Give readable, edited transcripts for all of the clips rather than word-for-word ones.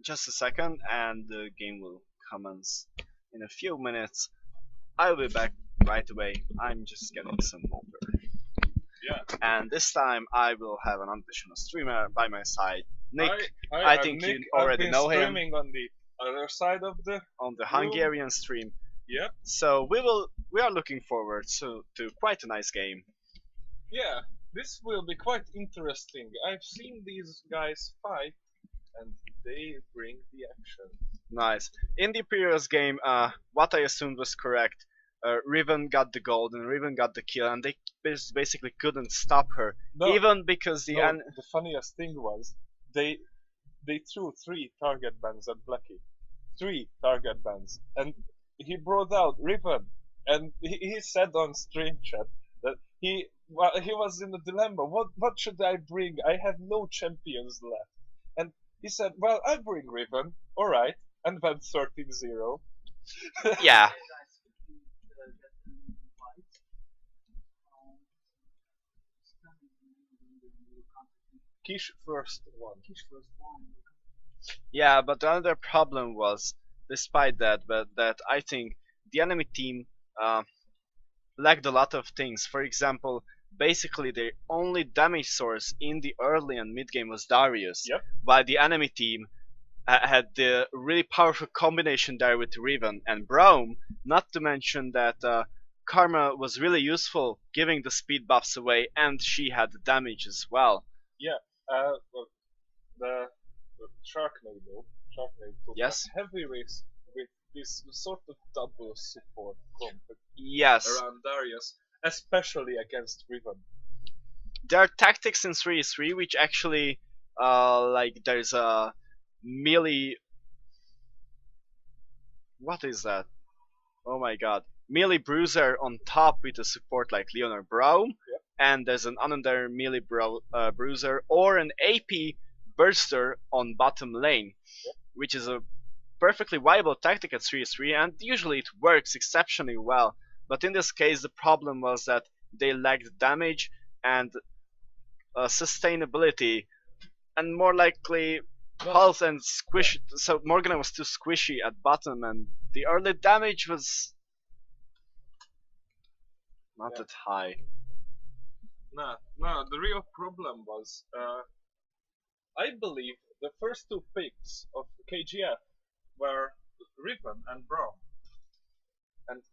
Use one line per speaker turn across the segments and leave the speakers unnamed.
just a second, and the game will commence in a few minutes. I'll be back right away. I'm just getting some water.
Yeah.
And this time I will have an additional streamer by my side. Nick,
I
think
Nick,
you already
I've been
know him
streaming on the other side of the
on the
room.
Hungarian stream.
Yep.
So we are looking forward to quite a nice game.
Yeah, this will be quite interesting. I've seen these guys fight, and they bring the action.
Nice. In the previous game, what I assumed was correct. Riven got the gold and Riven got the kill, and they basically couldn't stop her,
No,
even because the
the funniest thing was they threw 3 target bans at Blackie. 3 target bans, and he brought out Riven, and he said on stream chat that he was in a dilemma. What should I bring? I have no champions left, and he said, "Well, I'll bring Riven. All right," and then 13-0.
yeah.
Kish first one.
Yeah, but another problem was, despite that, that I think the enemy team lacked a lot of things. For example, basically their only damage source in the early and mid game was Darius,
Yep.
while the enemy team had the really powerful combination there with Riven and Braum. Not to mention that Karma was really useful, giving the speed buffs away, and she had the damage as well.
Yeah. Well, the Sharknado took
Yes.
a heavy risk with this sort of double support comp
Yes.
around Darius, especially against Riven.
There are tactics in 3-3 which actually, like there's a melee. What is that? Oh my god. Melee bruiser on top with a support like Leon or Braum,
Yep.
and there's an another melee bruiser or an AP burster on bottom lane,
Yep.
which is a perfectly viable tactic at 3-3, and usually it works exceptionally well. But in this case, the problem was that they lacked damage and sustainability, and more likely health and squish.
Yeah.
So Morgana was too squishy at bottom, and the early damage was not that high.
No, the real problem was, I believe the first 2 picks of KGF were Riven and Braum. And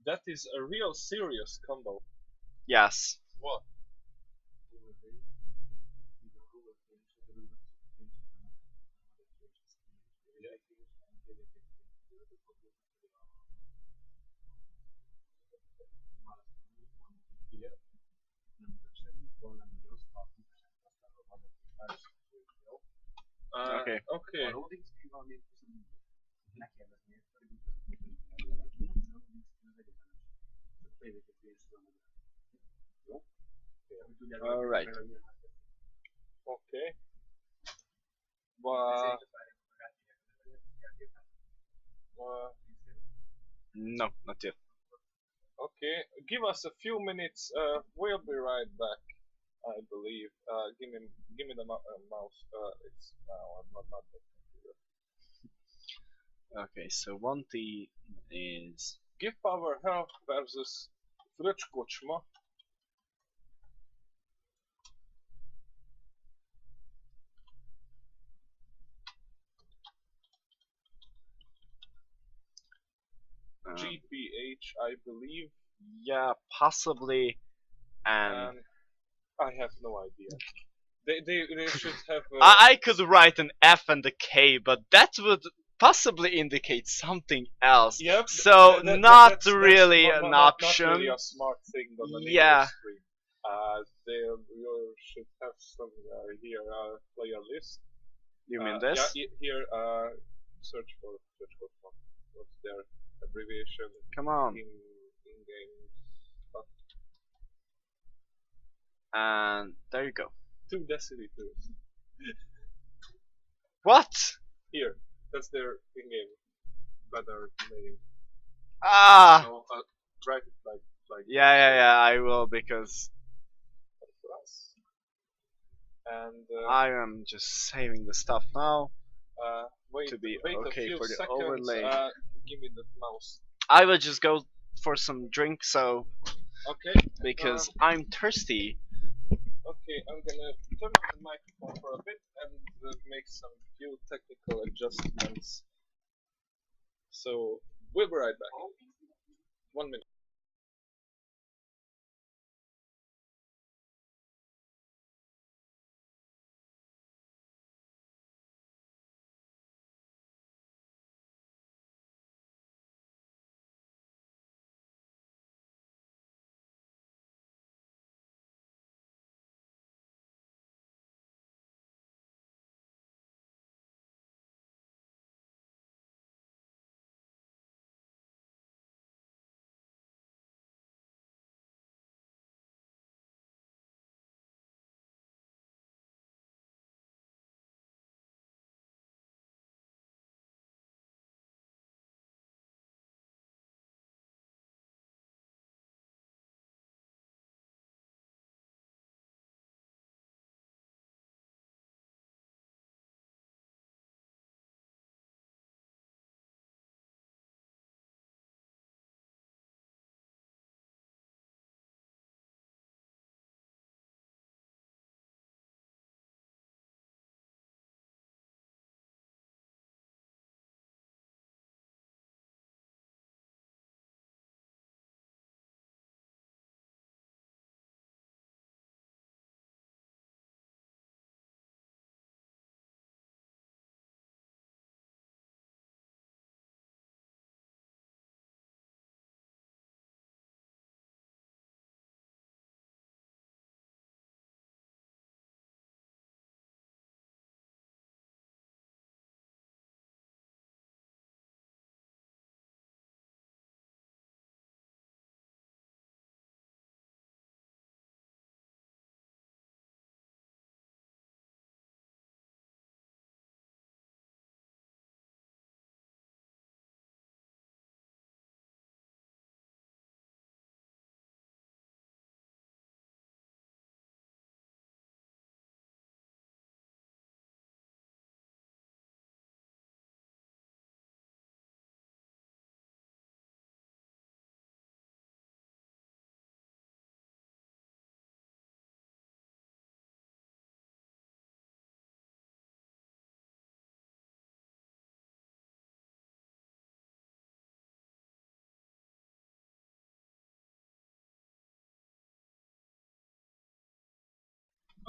that is a real serious combo.
Yes.
What?
Okay.
Okay.
Alright.
Okay. Well,
No, not yet.
okay, give us a few minutes. We'll be right back. I believe. Give me the mouse. It's I'm not the computer.
Okay, so 1T is
Give Power Health versus Fröcskocsma. GPH, I believe.
yeah, possibly, and
I have no idea. They should have.
I could write an F and a K, but that would possibly indicate something else.
Yep.
So
That's
really
not,
an
not
option.
Not really a smart thing on an
Yeah.
English stream. You should have some here player list.
You mean this?
Yeah, here search for what's their abbreviation
Come on.
in game stuff.
And there you go.
2 deciliters.
What?
Here, that's their in-game better name.
Ah!
So, write it like
Yeah, I will, because
us. And
I am just saving the stuff now.
Wait,
to be
wait a
okay
few
for the
seconds.
overlay.
Give me the mouse.
I will just go for some drink, so
Okay.
because I'm thirsty.
Okay, I'm gonna turn on the microphone for a bit and make some few technical adjustments. So we'll be right back. 1 minute.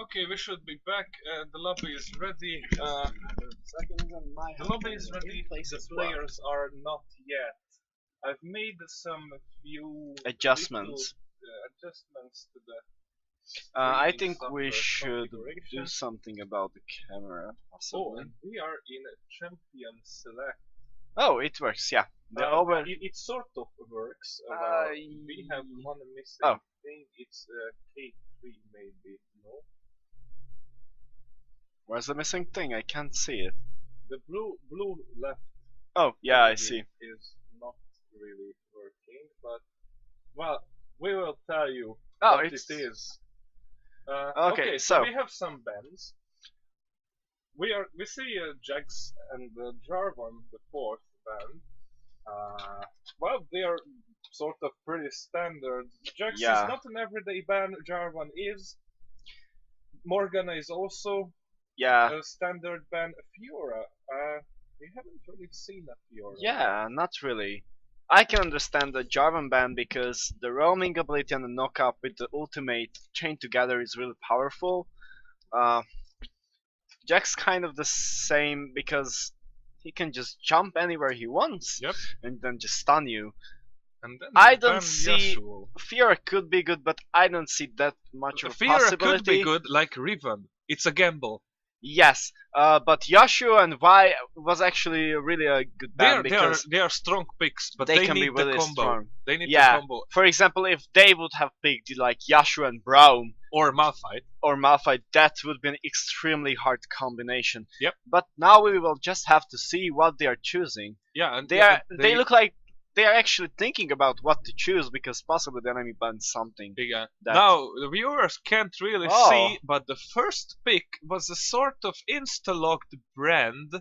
Okay, we should be back. The lobby is ready. The lobby is ready. The players are not yet. I've made some few
Adjustments.
little, adjustments to the.
I
streaming
think we
software
should do
configuration.
something about the camera,
Oh,
possibly.
and we are in a champion select.
Oh, it works. Yeah, the over.
It sort of works. We have one missing
Oh.
thing. It's K3 maybe. No.
Where's the missing thing? I can't see it.
The blue left.
Oh, yeah, I see.
Is not really working, but well, we will tell you
Oh,
what
it's-
it is.
Okay, so-
we have some bands. We see Jax and Jarvan, the fourth band. Well, they are sort of pretty standard. Jax
Yeah.
is not an everyday band. Jarvan is. Morgana is also
Yeah,
a standard band. Fiora, we haven't really seen a Fiora.
yeah, not really. I can understand the Jarvan ban because the roaming ability and the knockup with the ultimate chained together is really powerful. Jack's kind of the same because he can just jump anywhere he wants
Yep.
and then just stun you.
And then
I
they
don't
ban
see-
Yasuo.
Fiora could be good, but I don't see that much of a
Fiora
possibility.
could be good, like Riven. It's a gamble.
Yes, but Yasuo and Vi was actually really a good ban because
They are strong picks, but
they
they
can be
need the
really
combo.
strong.
They need
Yeah.
the combo.
For example, if they would have picked like Yasuo and Braum
Or Malphite.
or Malphite, that would be an extremely hard combination.
Yep.
But now we will just have to see what they are choosing.
Yeah, and
They look like they are actually thinking about what to choose because possibly the enemy bans something.
Yeah.
that-
Now the viewers can't really
Oh.
see, but the first pick was a sort of insta-locked brand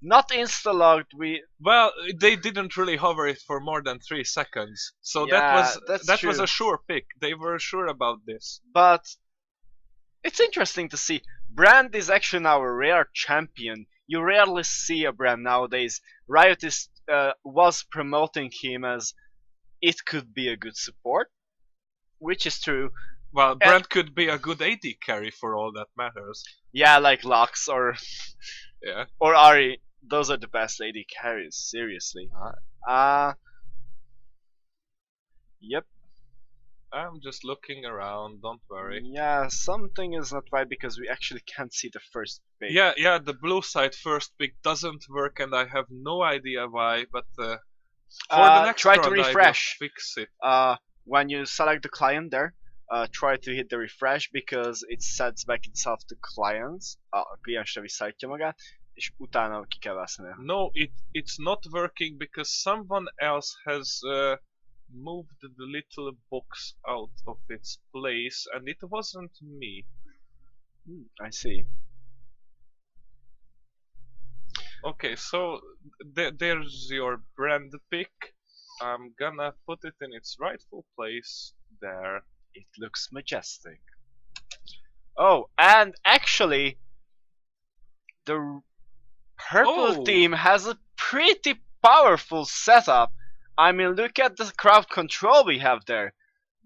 Not insta-logged.
Well, they didn't really hover it for more than 3 seconds, so
Yeah, that's
that was
true.
a sure pick. They were sure about this.
But it's interesting to see. Brand is actually now a rare champion. You rarely see a Brand nowadays. Riot was promoting him as it could be a good support, which is true.
Well,
And
Brent could be a good AD carry for all that matters.
yeah, like Lux or
Yeah.
Ari, those are the best AD carries. Seriously. Uh yep.
I'm just looking around. Don't worry.
Yeah, something is not right because we actually can't see the first pick.
Yeah. The blue side first pick doesn't work, and I have no idea why. But for the next
Try to
round, I will
refresh.
fix it.
When you select the client there, try to hit the refresh because it sets back itself to clients. A kliensre visszaállítja magát, és utána ki kell veszni.
No, it's not working because someone else has moved the little box out of its place, and it wasn't me.
I see.
Okay, so there's your brand pick. I'm gonna put it in its rightful place there.
It looks majestic. Oh, and actually, the purple team has a pretty powerful setup. I mean, look at the crowd control we have there.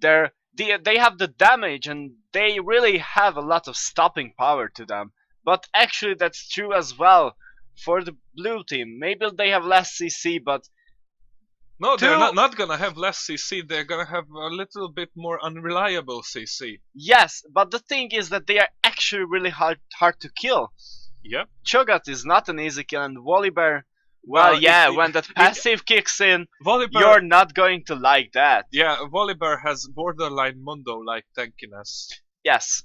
They have the damage and they really have a lot of stopping power to them. But actually, that's true as well for the blue team. Maybe they have less CC, but
no, they're not gonna have less CC. They're gonna have a little bit more unreliable CC.
Yes, but the thing is that they are actually really hard to kill.
Yep.
Cho'Gath is not an easy kill, and Volibear. Well, yeah, when that passive kicks in, Volibear, you're not going to like that.
Yeah, Volibear has borderline Mundo-like tankiness.
Yes.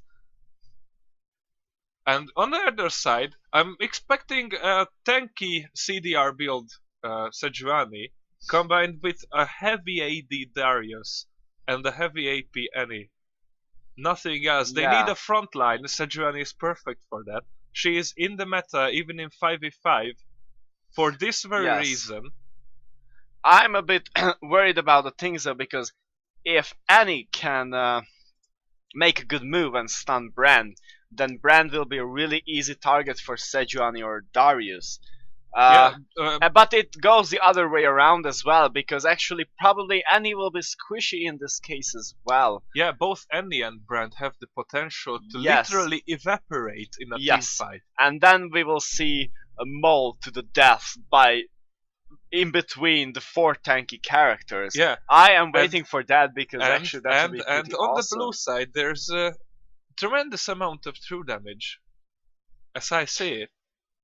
And on the other side, I'm expecting a tanky CDR build, Sejuani, combined with a heavy AD Darius and a heavy AP Annie. Nothing else. They need a front line. Sejuani is perfect for that. She is in the meta even in 5v5 for this very reason.
I'm a bit worried about the things though, because if Annie can make a good move and stun Brand, then Brand will be a really easy target for Sejuani or Darius. But it goes the other way around as well, because actually probably Annie will be squishy in this case as well.
Yeah, both Annie and Brand have the potential to literally evaporate in a team fight.
And then we will see a mold to the death by in between the 4 tanky characters.
Yeah,
I am waiting for that because actually that would be pretty
on
awesome.
The blue side, there's a tremendous amount of true damage, as I see it.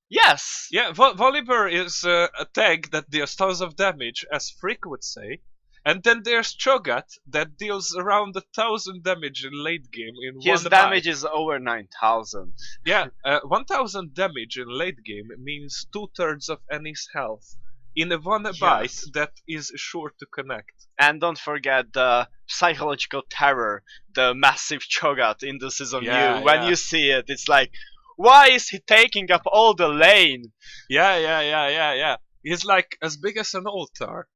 Yes.
Yeah, Volibear is a tag that deals tons of damage, as Frick would say, and then there's Cho'Gath that deals around 1,000 damage in late game in one bite.
His damage is over 9,000.
Yeah, 1,000 damage in late game means 2/3 of Annie's health in a one bite that is sure to connect. And
don't forget the psychological terror, the massive Cho'Gath in the season U. When you see it, it's like, why is he taking up all the lane?
Yeah. He's like as big as an altar.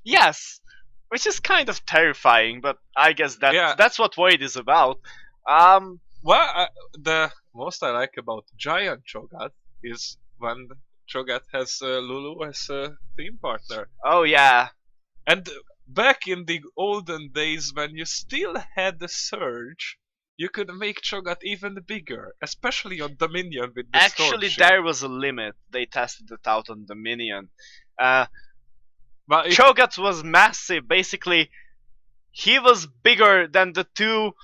Yes, which is kind of terrifying, but I guess that's what Void is about.
The most I like about Giant Cho'Gath is when Cho'Gath has Lulu as a team partner.
Oh yeah.
And back in the olden days when you still had the Surge, you could make Cho'Gath even bigger, especially on Dominion with the
Actually, there was a limit. They tested it out on Dominion. But Cho'Gath was massive. Basically, he was bigger than the 2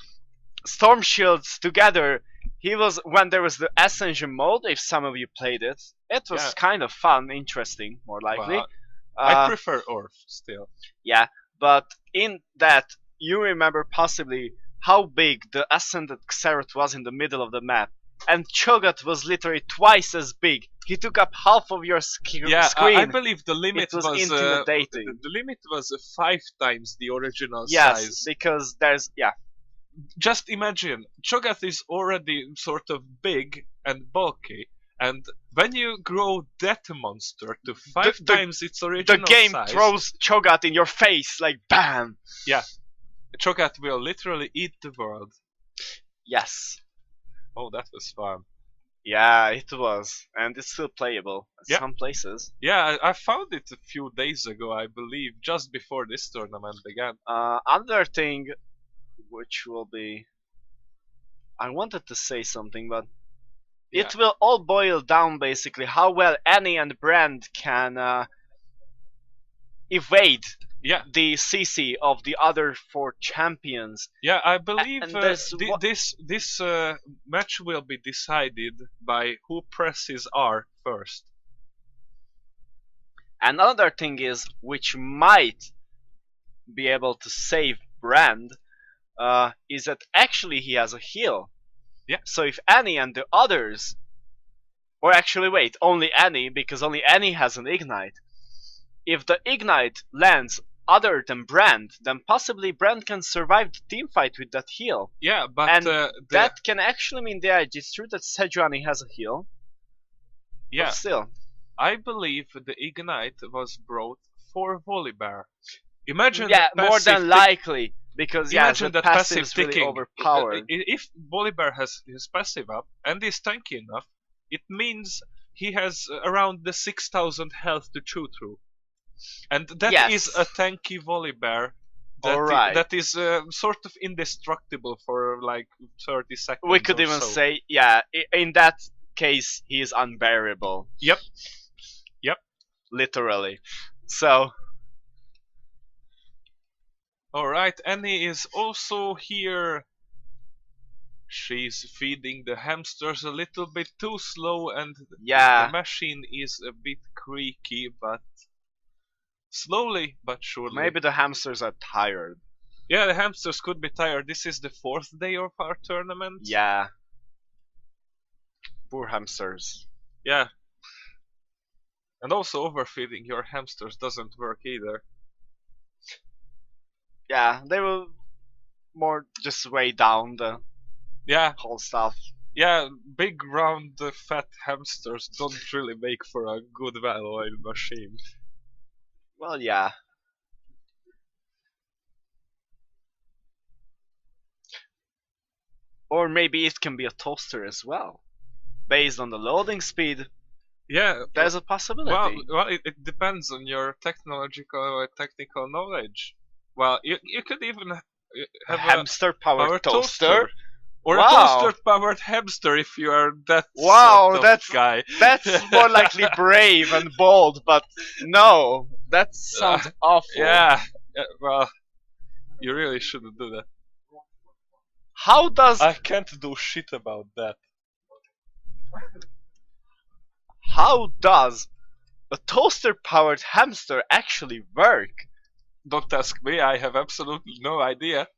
Storm Shields together. He was, when there was the Ascension mode, if some of you played it, it was kind of fun, interesting, more likely.
Well, I prefer Orf still.
Yeah, but in that, you remember possibly how big the Ascended Xerath was in the middle of the map. And Cho'Gath was literally twice as big. He took up half of your screen.
I believe the limit
was intimidating.
The limit was 5 times the original size.
Yes, because there's
Just imagine, Cho'Gath is already sort of big and bulky, And when you grow that monster to
The,
5 times its
the
original
game
size,
throws Cho'Gath in your face, like BAM!
yeah, Cho'Gath will literally eat the world.
Yes.
Oh, that was fun.
Yeah, it was. And it's still playable at
Yeah.
some places.
Yeah, I found it a few days ago, I believe, just before this tournament began.
Another thing which will be... I wanted to say something, but it will all boil down basically how well Annie and Brand can evade
Yeah,
the CC of the other 4 champions.
yeah, I believe
And there's
this match will be decided by who presses R first.
Another thing is, which might be able to save Brand, is that actually he has a heal.
Yeah.
So if Annie and the others, or actually wait, only Annie, because only Annie has an ignite. If the ignite lands other than Brand, then possibly Brand can survive the team fight with that heal.
Yeah, but
And that can actually mean the edge. It's true that Sejuani has a heal.
yeah,
But still.
I believe the ignite was brought for Volibear. Imagine
Yeah,
the
more than
passive
likely. Because yeah,
Imagine
the
that
passive
passive
is really
ticking.
overpowered.
If Volibear has his passive up and is tanky enough, it means he has around the 6,000 health to chew through. And that
Yes.
is a tanky Volibear
Alright.
that is sort of indestructible for like 30 seconds.
We could
or
even
so.
say, yeah, in that case, he is unbearable.
Yep. Yep.
Literally. So.
Alright, Annie is also here. She's feeding the hamsters a little bit too slow, and
Yeah.
the machine is a bit creaky, but slowly but surely.
Maybe the hamsters are tired.
Yeah, the hamsters could be tired. This is the 4th day of our tournament.
Yeah. Poor hamsters.
Yeah. And also overfeeding your hamsters doesn't work either.
Yeah, they will more just weigh down the whole stuff.
Yeah, big round fat hamsters don't really make for a good well-oiled machine.
Well, yeah. Or maybe it can be a toaster as well. Based on the loading speed.
Yeah,
there's a possibility.
Well, it depends on your technical knowledge. Well, you could even have
a hamster-powered toaster.
Or
wow.
a toaster-powered hamster if you are that
wow,
sort of guy.
That's more likely brave and bold, but no, that sounds awful.
Yeah, well, you really shouldn't do that.
How does...
I can't do shit about that.
How does a toaster-powered hamster actually work?
Don't ask me, I have absolutely no idea.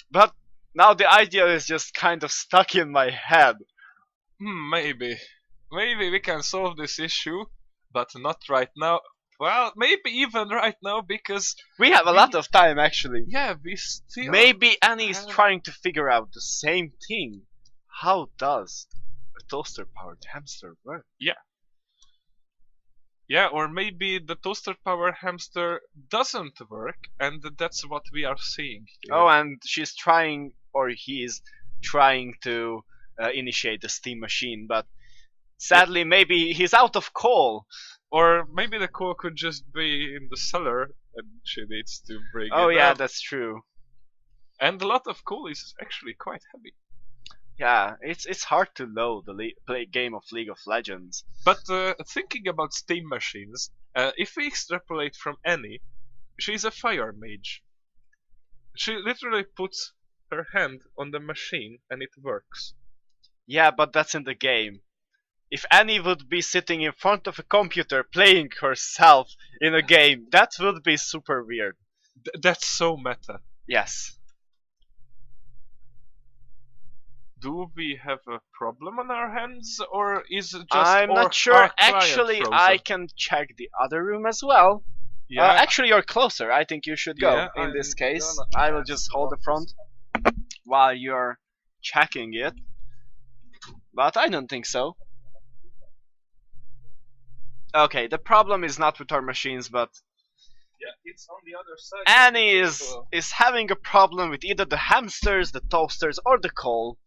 But now the idea is just kind of stuck in my head.
Maybe. Maybe we can solve this issue, but not right now. Well, maybe even right now, because...
we have a lot of time, actually.
Yeah, we still...
Maybe Annie is trying to figure out the same thing. How does a toaster-powered hamster work?
Yeah. Yeah, or maybe the toaster-powered hamster doesn't work, and that's what we are seeing here.
Oh, and she's trying, or he's trying to initiate the steam machine, but sadly maybe he's out of coal.
Or maybe the coal could just be in the cellar, and she needs to bring it up.
Oh yeah, that's true.
And a lot of coal is actually quite heavy.
Yeah, it's hard to load the play game of League of Legends.
But thinking about steam machines, if we extrapolate from Annie, she's a fire mage. She literally puts her hand on the machine and it works.
Yeah, but that's in the game. If Annie would be sitting in front of a computer playing herself in a game, that would be super weird.
That's so meta.
Yes.
Do we have a problem on our hands, or is it just
I'm not sure. Actually,
frozen?
I can check the other room as well.
Yeah.
Actually, you're closer. I think you should go in this case. I will just hold the front while you're checking it. But I don't think so. Okay, the problem is not with our machines, but
Yeah, it's on the other side.
Annie is having a problem with either the hamsters, the toasters, or the coal,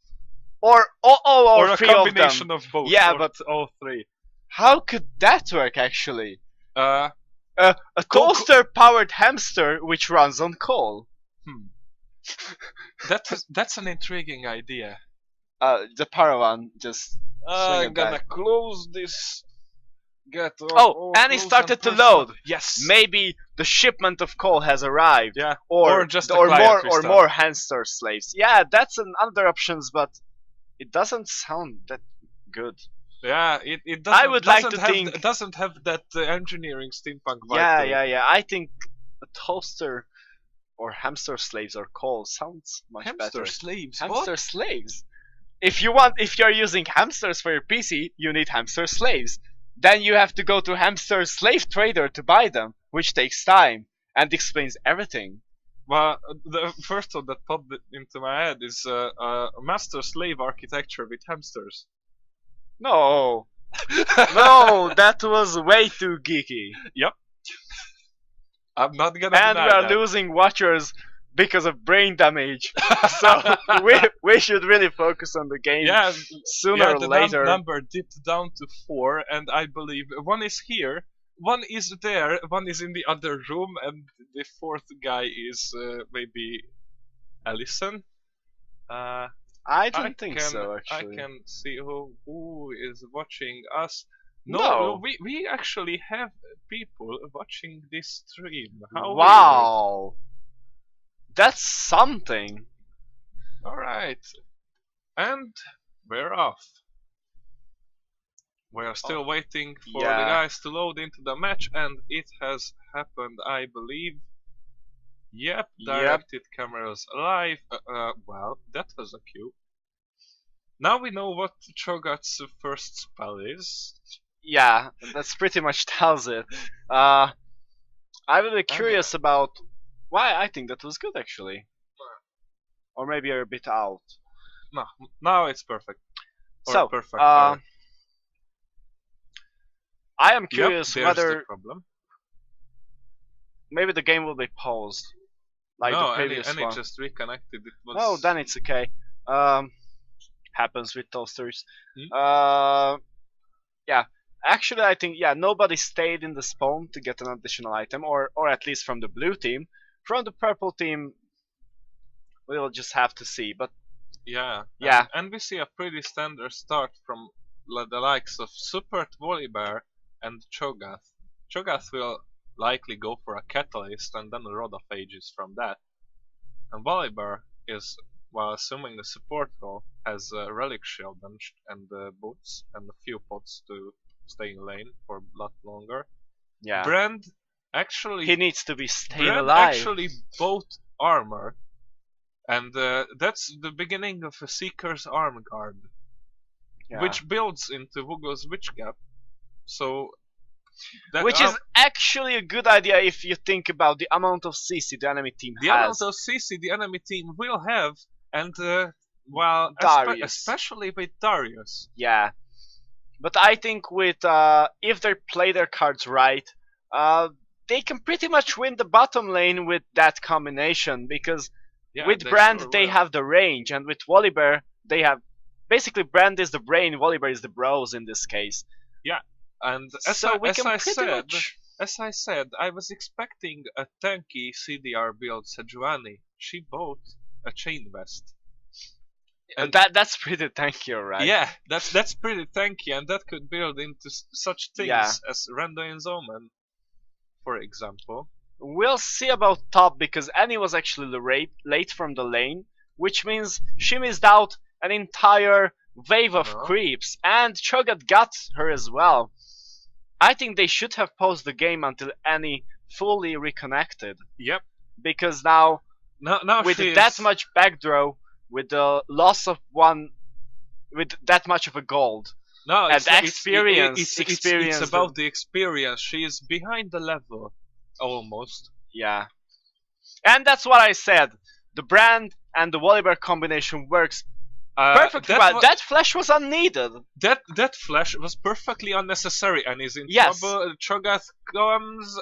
or all
or a
three of them.
combination of both.
Yeah,
or
but
all three.
how could that work actually?
Uh,
A
Coal-
toaster-powered hamster which runs on coal.
that's an intriguing idea.
The Paravan just. Swing
I'm
it
gonna
back.
close this.
Oh, and it started to load.
Yes.
Maybe the shipment of coal has arrived.
Yeah.
Or
just a
or
client
more
we
or
start.
more hamster slaves. Yeah, that's another options, but it doesn't sound that good.
Yeah, it doesn't.
I would like
doesn't
to
have,
think-
It doesn't have that engineering steampunk vibe.
Yeah,
to it.
yeah. I think a toaster or hamster slaves or coal sounds much
Hamster
better.
slaves.
Hamster
What?
slaves. If you're using hamsters for your PC, you need hamster slaves. Then you have to go to hamster slave trader to buy them, which takes time and explains everything.
Well, the first thought that popped into my head is a master-slave architecture with hamsters.
No, no, that was way too geeky.
I'm not gonna
And we
deny
are
that.
losing watchers because of brain damage. So we should really focus on the game
Yeah,
sooner
yeah,
or
the
later.
number dipped down to 4, and I believe one is here, one is there, one is in the other room, and the fourth guy is maybe Allison.
I don't think so,
I
actually.
can see who is watching us.
No.
We actually have people watching this stream. How
Wow, that's something.
Alright. And we're off. We're still waiting for the
Yeah.
guys to load into the match, and it has happened, I believe. Yep, directed cameras live. Well, that was a cue. Now we know what Cho'Gath's first spell is.
Yeah, that's pretty much tells it. I'm really curious about why I think that was good actually. Or maybe you're a bit out.
No, now it's perfect. Or
So,
perfect.
I am
Yep,
curious
there's
whether
the problem.
maybe the game will be paused. Like
no,
the previous
and it
one.
just reconnected. It was.
Oh, then it's okay. Happens with toasters.
Hmm?
Yeah. Actually, I think nobody stayed in the spawn to get an additional item, or at least from the blue team. From the purple team, we'll just have to see. But
Yeah.
Yeah.
And we see a pretty standard start from the likes of Super Volibear and Cho'Gath. Cho'Gath will likely go for a Catalyst and then a Rod of Ages from that. And Volibear is, while assuming the support role, has a Relic Shield and boots and a few pots to stay in lane for a lot longer.
yeah,
Brand actually
he needs to be staying
Brand
alive.
actually bought armor, and that's the beginning of a Seeker's Arm Guard,
Yeah.
which builds into Wugo's Witch Gap. So, that
Which is actually a good idea if you think about the amount of CC the enemy team
the
has.
amount of CC the enemy team will have, and well,
Darius.
especially with Darius.
Yeah, but I think with if they play their cards right, they can pretty much win the bottom lane with that combination because
Yeah,
with
they
Brand
sure
they
will.
have the range, and with Volibear they have basically Brand is the brain, Volibear is the bros in this case.
And
So we can pretty much.
as I said, I was expecting a tanky CDR build Sejuani. She bought a chain vest. And
That's pretty tanky, alright.
yeah, that's pretty tanky, and that could build into such things
Yeah.
as Randuin's Omen, for example.
We'll see about top because Annie was actually late from the lane, which means she missed out an entire wave of
Uh-huh.
creeps, and Cho'Gath got her as well. I think they should have paused the game until Annie fully reconnected,
Yep.
because now
Now
with
she
that
is,
much backdraw, with the loss of one, with that much of a gold,
no,
and
it's,
experience,
it's about the experience. She is behind the level, almost.
yeah. And that's what I said. The Brand and the Volibear combination works Perfectly
that
right.
wa-
That flash was unneeded.
that flash was perfectly unnecessary and is in
Yes.
trouble. Cho'Gath comes